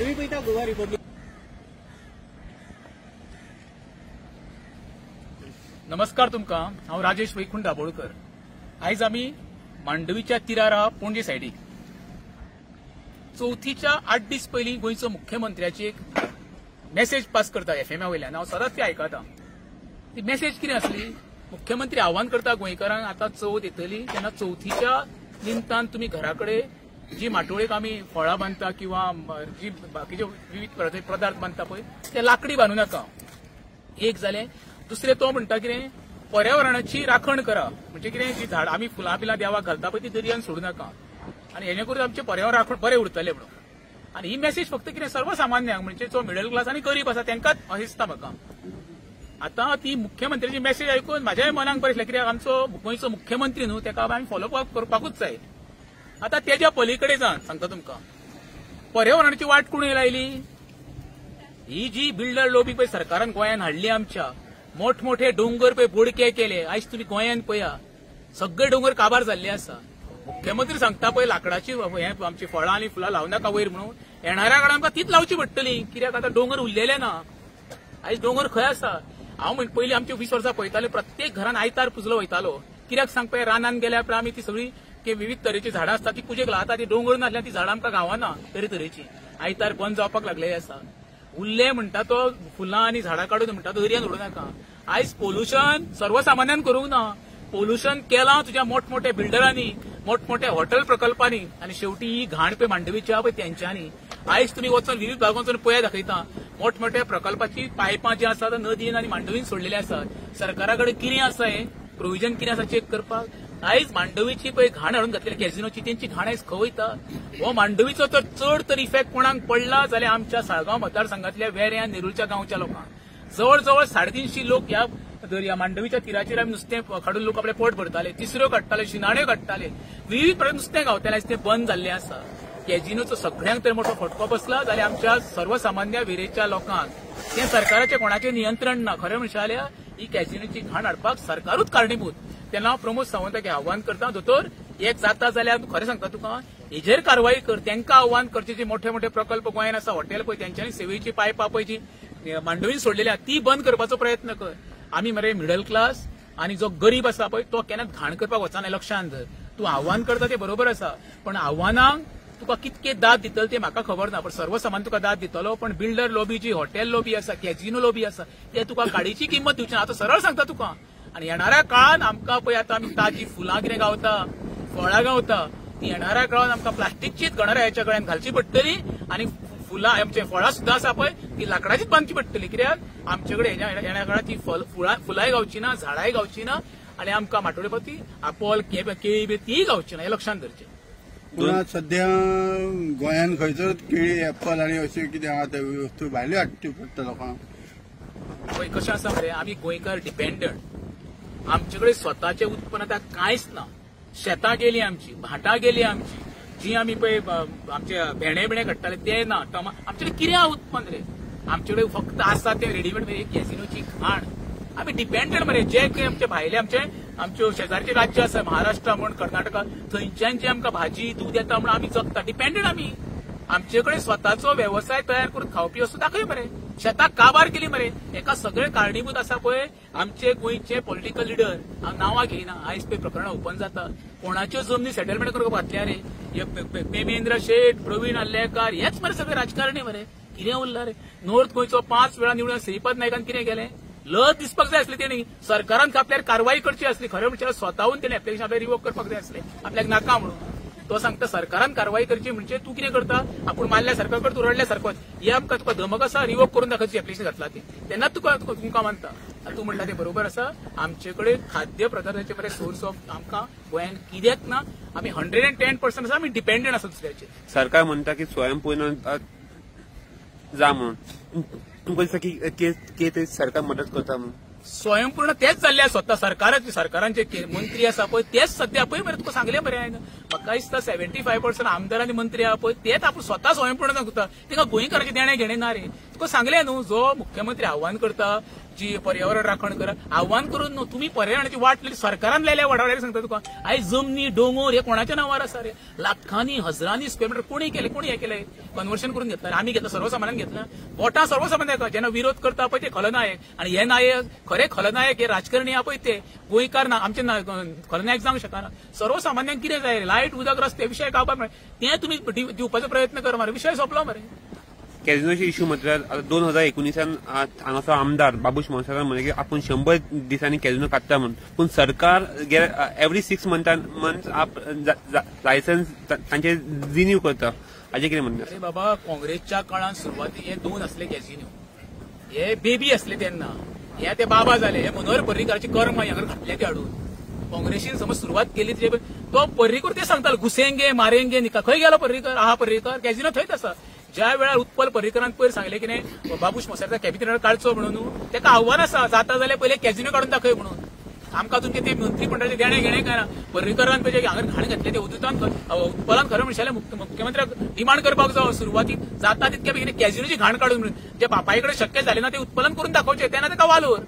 तुम्ही पळयता गोवा रिपब्लीक. नमस्कार तुमकां. हांव राजेश वैकुंठ दाबोळकर. आयज आमी मांडवीच्या तिरार आहा पणजे सायडीक. चवथीच्या 8 दीस पयलीं गोंयचो मुख्यमंत्र्याची एक मेसेज पास करता एफएमआ वयल्यान. हांव सदांच ती आयकता. ती मेसेज कितें आसली? मुख्यमंत्री आव्हान करता गोंयकारांक, आतां चवथ येतली तेन्ना चवथीच्या निमतान तुमी घरा कडेन जी माटोळेक आमी फळां बांदता किंवा जी बाकीचे विविध पदार्थ बांदता पळय ते लाकडी बांदूं नाका. एक जालें. दुसरें तो म्हणटा कितें, पर्यावरणाची राखण करा. म्हणजे कितें, जी झाड आमी फुलां बिलां देवाक घालता पळय ती दर्यान सोडूं नाका आनी हेणे करून आमचें पर्यावरण राखण बरें उरतलें म्हणून. आनी ही मेसेज फक्त कितें सर्वसामान्यांक म्हणजे जो मिडल क्लास आनी गरीब आसा तांकांच अशें दिसता म्हाका. आतां ती मुख्यमंत्र्याची मेसेज आयकून म्हाज्याय मनाक बरें दिसलें, कित्याक आमचो गोंयचो मुख्यमंत्री न्हू, ताका आमी फॉलो करपाकूच जाय. आतां तेज्या पलीकडे जावन सांगता तुमकां, पर्यावरणाची वाट कोणें लायली? ही जी बिल्डर लोबी पळय सरकारान गोंयान हाडली, आमच्या मोठमोठे डोंगर पळय बोडके केले. आयज तुमी गोंयान पळया सगळे डोंगर काबार जाल्ले आसा. मुख्यमंत्री सांगता पळय लाकडाची आमची फळां आनी फुलां लावं नाका वयर म्हणून. येणाऱ्या काळात आमकां तीच लावची पडटली, कित्याक आतां डोंगर उरलेले ना. आयज डोंगर खंय आसा? हांव पयलीं आमचे 20 वर्सां पळयताले, प्रत्येक घरान आयतार पुजलो वयतालो. कित्याक सांग पळय, रानान गेल्या उपरांत आमी ती सगळी विविध तरेची झाडां आसता ती पुजेक लावता. ती डोंगर नासल्यार ती झाडां आमकां गावना तरेतरेची. आयतार बंद जावपाक लागलेली आसा. उरले म्हणटा तो फुलां आनी झाडां काडून म्हणटा तो दर्यान उडों नाका. आयज पोल्युशन सर्वसामान्यान करूंक ना. पोल्युशन केलां तुज्या मोठमोठ्या बिल्डरांनी, मोठमोठ्या हॉटेल प्रकल्पांनी आनी शेवटी ही घाण पळय मांडवीची आहा पळय तेंच्यांनी. आयज तुमी वचून विविध भागांत वचून पळया दाखयता मोठमोठ्या प्रकल्पाची पायपां जी आसा नदीन आनी मांडवीन सोडलेली आसात. सरकारा कडेन कितें आसा हें प्रोविजन कितें आसा चेक करपाक? आयज मांडवीची पळय घाण हाडून घातलेली कॅझिनोची, तेंची घाण आयज खंय वयता? हो मांडवीचो तर चड तर इफेक्ट कोणाक पडला जाल्यार आमच्या साळगांव मतदारसंघातल्या वेऱ्या नेरुलच्या गांवच्या लोकांक. जवळ जवळ 350 लोक ह्या दर्या मांडवीच्या तिराचेर आमी नुस्तें काडून लोक आपले पोट भरताले, तिसऱ्यो काडटाले, शिनाण्यो काडटाले, विविध प्रकार नुस्तें गावतालें. आयज तें बंद जाल्लें आसा. कॅझिनोचो सगळ्यांक तर मोठो फटको बसला जाल्यार आमच्या सर्वसामान्य वेरेच्या लोकांक तें सरकाराचें कोणाचें नियंत्रण ना. खरें म्हणशें जाल्यार ही कॅझिनोची घाण हाडपाक सरकारूच कारणीभूत. तेन्ना हांव प्रमोद सावंताक आव्हान करता, दोतोर एक जाता जाल्यार खरें सांगता तुका हेजेर कारवाई कर. तांकां आव्हान करचें जे मोठे मोठे प्रकल्प गोंयान आसा, हॉटेल पळय तेंच्यांनी सेवेची पायपां पळय जी मांडवीन सोडलेली आहा ती बंद करपाचो प्रयत्न कर. आमी मरे मिडल क्लास आनी जो गरीब आसा पळय तो केन्नाच घाण करपाक वचना. लक्षांत धर. तूं आव्हान करता तें बरोबर आसा, पण आव्हानांक तुका कितके दाद दितलो तें म्हाका खबर ना. पण सर्वसामान्य तुका दाद दितलो, पण बिल्डर लॉबी जी हॉटेल लॉबी आसा, कॅझिनो लॉबी आसा, ते तुका काडीची किंमत दिवची ना. आतां सरळ सांगता तुका. आनी येणाऱ्या काळान आमकां पळय आतां आमी ताजी फुलां कितें गावता, फळां गावता, ती येणाऱ्या काळान आमकां प्लास्टिकचीच गणरायाच्या गळ्यान घालची पडटली आनी फुलां आमचे फळां सुद्दां आसा पळय ती लाकडाचीच बांदची पडटली. कित्याक आमचे कडेन येणाऱ्या काळात ती फुलांय गावची ना, झाडांय गावची ना आनी आमकां माटोळी पती आपोल केळी बी ती गावची ना. हें लक्षांत धरचें. पूण सध्या गोंयान खंयसर केळी, एप्पल आनी अश्यो कितें आहा ते वस्तू भायल्यो हाडच्यो पडटा लोकांक. पळय कशें आसा मरे, आमी गोंयकार डिपेंडंट. आमचे कडेन स्वताचें उत्पन्न आतां कांयच ना. शेतां गेलीं आमची, भाटां गेलीं आमची, जी आमी पळय आमचे भेणे काडटाले ते ना. आमचे कडेन कितें उत्पन्न रे? आमचे कडेन फक्त आसा ते रेडीमेड एक कॅझिनोची घाण. आमी डिपेंडंट मरे. जे काही आमचे भायले आमच्यो शेजारचे राज्य आसा, महाराष्ट्र म्हण, कर्नाटका, थंयच्यान जे आमकां भाजी दूध येता म्हण आमी जगता. डिपेंडंट आमी. आमचे कडेन स्वताचो वेवसाय तयार करून खावपी वस्तू दाखय मरे. शेताक काबार केली मरे. एका सगळे कारणीभूत आसा पळय आमचे गोंयचे पॉलिटिकल लिडर. हांव नांवां घेयना. आयज पळय प्रकरणां ओपन जाता. कोणाच्यो जमनी सेटलमेंट करपाक घातल्या रे. पेमेंद्र शेट, प्रवीण आल्लेकार हेच मरे सगळे राजकारणी मरे. कितें उरला रे? नॉर्थ गोंयचो 5 वेळा निवडून श्रीपाद नायकान कितें केलें? लज दिसपाक जाय आसली तेणी. सरकारान आपल्यार कारवाई करची आसली. खरें म्हणजे स्वताहून तेणे एप्लिकेशन आपल्याक रिवोक करपाक जाय आसलें. आपल्याक नाका म्हणून. तो सांगता सरकारान कारवाई करची म्हणजे तूं कितें करता? आपूण मारल्या सारको कर, तूं रडल्या सारको. हे आमकां तुका धमक आसा रिवोक करून दाखोवची एप्लिकेशन घातला ती. तेन्नाच तुमकां मानता. तूं म्हणटा तें बरोबर आसा. आमचे कडेन खाद्य पदार्थाचे बरे सोर्स ऑफ आमकां गोंयान कित्याक ना? आमी 110% आसा. आमी डिपेंडंट आसा दुसऱ्याचेर. सरकार म्हणटा की स्वयंपूर्ण जा म्हणून. तुमकां दिसता की ते सरकार मदत करता म्हणून? स्वयंपूर्ण तेच जाल्ले स्वता सरकारांचे मंत्री आसा पळय तेच सध्या पळय मरे तुका सांगले मरे हांवें. म्हाका दिसता 75% आमदार आनी मंत्री आहा पळय तेच आपूण स्वता स्वयंपूर्ण करता. तांकां गोंयकारांचे देणे घेणे ना रे. तुका सांगले न्हू, जो मुख्यमंत्री आव्हान करता जी पर्यावरण राखण करा आव्हान करून न्हू, तुम्ही पर्यावरणाची वाट सरकारान लायल्या वडावड्यार सांगता तुका. आयज जमनी डोंगर हे कोणाच्या नांवार आसा रे? लाखांनी हजारांनी स्क्वेअर मिटर कोणी केले, कोणी हे केले कन्वर्शन करून घेतलं. आम्ही घेतलं, सर्वसामान्यान घेतलं. वोटां सर्वसामान्याक जेन्ना विरोध करता पळय ते खलनायक, आणि हे नायक खरे खलनायक हे राजकारणी आहा पळय ते गोंयकार ना, आमचे खलनायक जावंक शकना. सर्वसामान्यांक कितें जाय? लायट, उदक, रस्ते विशय गावपाक मेळटा ते तुम्ही दिवपाचो प्रयत्न कर मरे. विशय सोंपलो मरे. कॅझिनोचे इश्यू म्हटल्यार 2019 हांगासर आमदार बाबूश मोन्साकार म्हणे की आपण 100 दिसांनी कॅझिनो काडटा म्हणून, पूण सरकार एवरी 6 मंथ लायसन्स तांचे रिन्यू करता. हाजे कितें म्हणणें? अरे बाबा, काँग्रेसच्या काळात सुरवाती हे 2 असले कॅझिनो. हे बेबी असले तेन्ना, हे ते बाबा झाले. हे मनोहर पर्रीकाराचे कर्म हांगा घातले ते हाडून. काँग्रेसीन समज सुरवात केली तो पर्रीकर ते सांगतालो घुसेंगे मारेंगे निका. खंय गेलो पर्रीकर? आहा पर्रीकर कॅझिनो थंयच आसा. ज्या वेळार उत्पल पर्रीकरान पयर सांगले की नाही बाबूश मोन्साकार कॅबिनेटार काडचो म्हणून, तेका आव्हान आसा जाता जाल्यार पहिले कॅझिनो काडून दाखय म्हणून. आमकां तुमचे ते मंत्रीमंडळाचे देणे घेणे काय ना. पर्रीकरान पयलीं हांगा घाण घातले ते उत्पलान खरें म्हणशाले मुख्यमंत्र्याक डिमांड करपाक जावं सुरवातीक जाता तितके बेगीन कॅझिनोची घाण काडून म्हणून. जे बापाय कडेन शक्य झाले ना ते उत्पलन करून दाखवचे, तेन्ना तेका वालोर.